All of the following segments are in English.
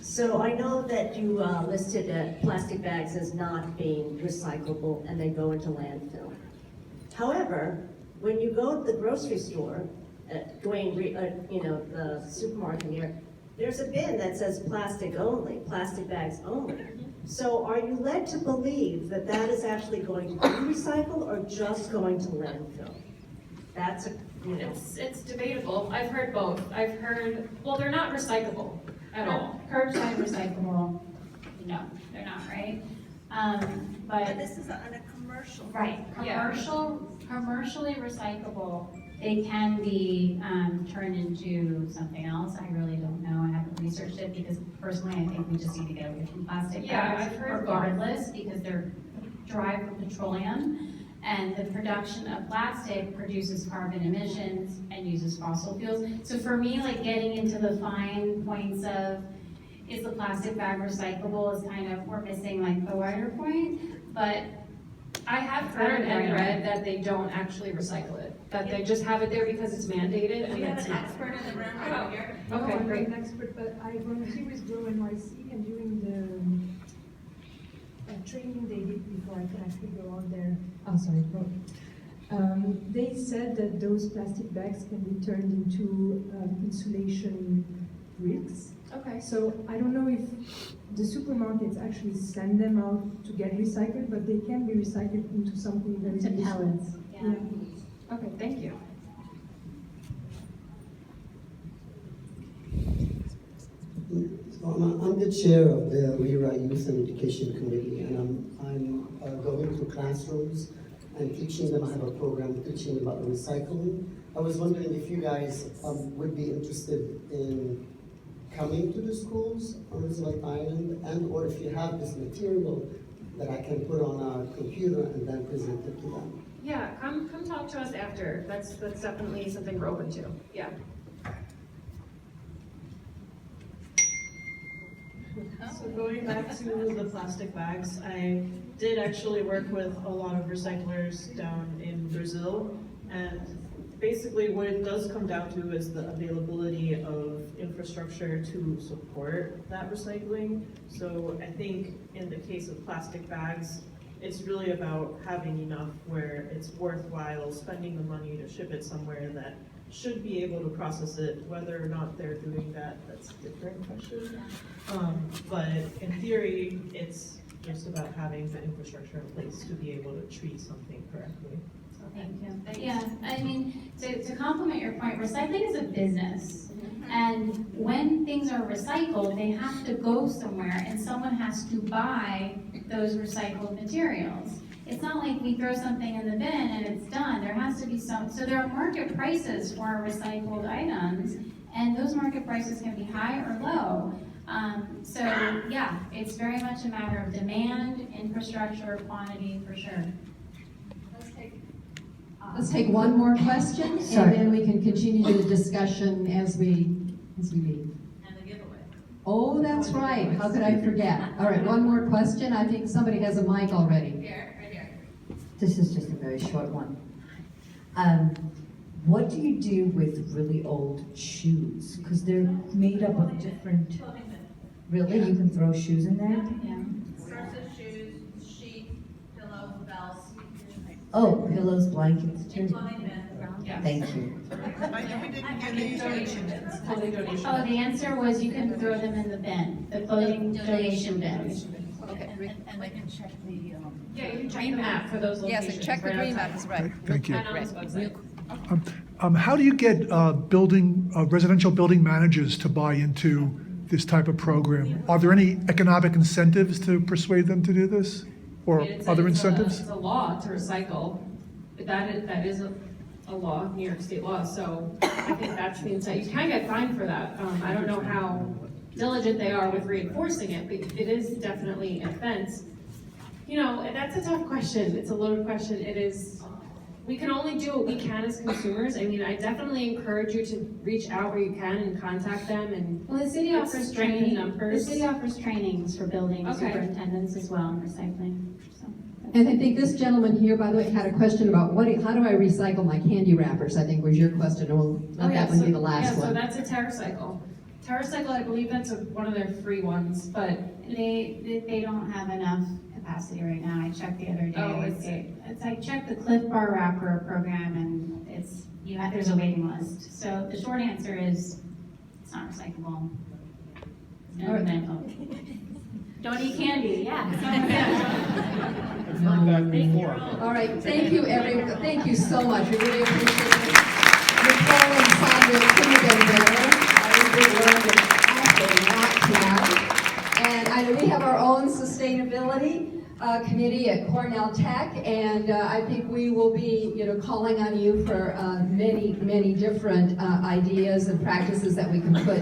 So I know that you listed plastic bags as not being recyclable and they go into landfill. However, when you go to the grocery store, the supermarket here, there's a bin that says plastic only, plastic bags only. So are you led to believe that that is actually going to be recycled or just going to landfill? That's It's debatable. I've heard both. I've heard, well, they're not recyclable at all. Curbside recyclable, no, they're not, right? But this is on a commercial. Right, Yeah. commercially recyclable, they can be turned into something else. I really don't know, I haven't researched it, because personally I think we just need to get away from plastic Yeah, bags I've heard regardless, because they're derived from petroleum, and the production of plastic produces carbon emissions and uses fossil fuels. So for me, like getting into the fine points of, is the plastic bag recyclable, is kind of, we're missing like the wider point, but I have heard and read that they don't actually recycle it, that they just have it there because it's mandated and We have it's an not. expert in the room right here. Okay, No, I'm great. not an expert, but I volunteer with Grow NYC, and during the training they did before I could actually go out there. Oh, sorry, Grow. They said that those plastic bags can be turned into insulation bricks. Okay. So I don't know if the supermarkets actually send them out to get recycled, but they can be recycled into something very to useful. pellets. Yeah. Okay, thank you. I'm the chair of the Rewrite Youth and Education Committee, and I'm going to classrooms and teaching them. I have a program teaching about recycling. I was wondering if you guys would be interested in coming to the schools on Roosevelt Island, and or if you have this material that I can put on a computer and then present it to them. Yeah, come talk to us after. That's definitely something we're open to. Yeah. So going back to the plastic bags, I did actually work with a lot of recyclers down in Brazil, and basically what it does come down to is the availability of infrastructure to support that recycling. So I think in the case of plastic bags, it's really about having enough where it's worthwhile spending the money to ship it somewhere that should be able to process it. Whether or not they're doing that, that's a different question. But in theory, it's just about having the infrastructure in place to be able to treat something correctly. So, Thank you. Thanks. Yeah, I mean, to complement your point, recycling is a business. And when things are recycled, they have to go somewhere and someone has to buy those recycled materials. It's not like we throw something in the bin and it's done. There has to be so there are market prices for recycled items, and those market prices can be high or low. So yeah, it's very much a matter of demand, infrastructure, quantity, for sure. Let's take one more question, and then we can continue the discussion as we leave. And the giveaway. Oh, that's right. How could I forget? All right, one more question. I think somebody has a mic already. Here, right here. This is just a very short one. What do you do with really old shoes? Because they're made up of different. Clothing bin. Really, you can throw shoes in there? Yeah. Purses, shoes, sheets, pillows, belts. Oh, pillows, blankets too. Clothing bin. Yeah. Thank you. Donation bins. Clothing donation. Oh, the answer was you can throw them in the bin, the clothing donation bins. Okay. And we can check the, Yeah, you can check the map for those yes, locations. and check the right green outside. map is right. Thank you. And on this website. How do you get residential building managers to buy into this type of program? Are there any economic incentives to persuade them to do this? Or It's other it's incentives? It's a law to recycle. That is a law, New York State law, so I think that's the incentive. You can get fined for that. I don't know how diligent they are with reinforcing it, but it is definitely an offense. You know, and that's a tough question. It's a loaded question. It is, we can only do what we can as consumers. I mean, I definitely encourage you to reach out where you can and contact them and Well, the city It's offers strength in training, the numbers. city offers trainings for building Okay. superintendents as well in recycling, so. And I think this gentleman here, by the way, had a question about how do I recycle my candy wrappers, I think was your question. Well, let that one be the last So one. that's a TerraCycle. TerraCycle, I believe that's one of their free ones, but They don't have enough capacity right now. I checked the other day. Oh, I checked the Cliff Bar Wrapper program, and there's a waiting list. So the short answer is, it's not recyclable. It's not a landfill. Don't eat candy, yeah. I've heard that before. All right, thank you, everyone. Thank you so much. We really appreciate it. Nicole and Sandra couldn't have been better. We learned an awful lot tonight. And we have our own sustainability committee at Cornell Tech, and I think we will be, calling on you for many different ideas and practices that we can put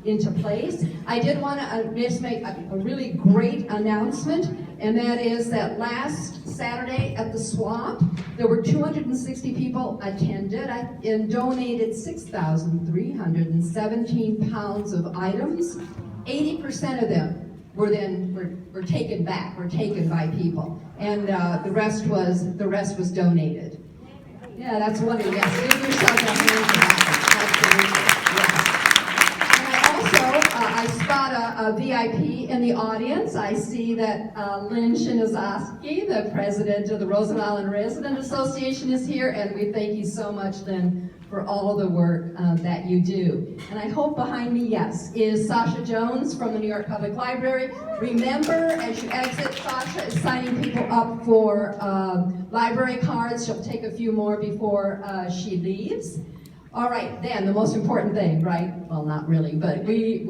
into place. I did want to just make a really great announcement, and that is that last Saturday at the swap, there were 260 people attended and donated 6,317 pounds of items. 80% of them were taken back, were taken by people, and the rest was donated. Yeah, that's wonderful. Yes, give yourself a hand for that. Absolutely. Yes. I spot a VIP in the audience. I see that Lynn Shinozaski, the president of the Roosevelt Island Resident Association, is here, and we thank you so much, Lynn, for all the work that you do. And I hope behind me, yes, is Sasha Jones from the New York Public Library. Remember, as you exit, Sasha is signing people up for library cards. She'll take a few more before she leaves. All right, then, the most important thing, right? Well, not really, but we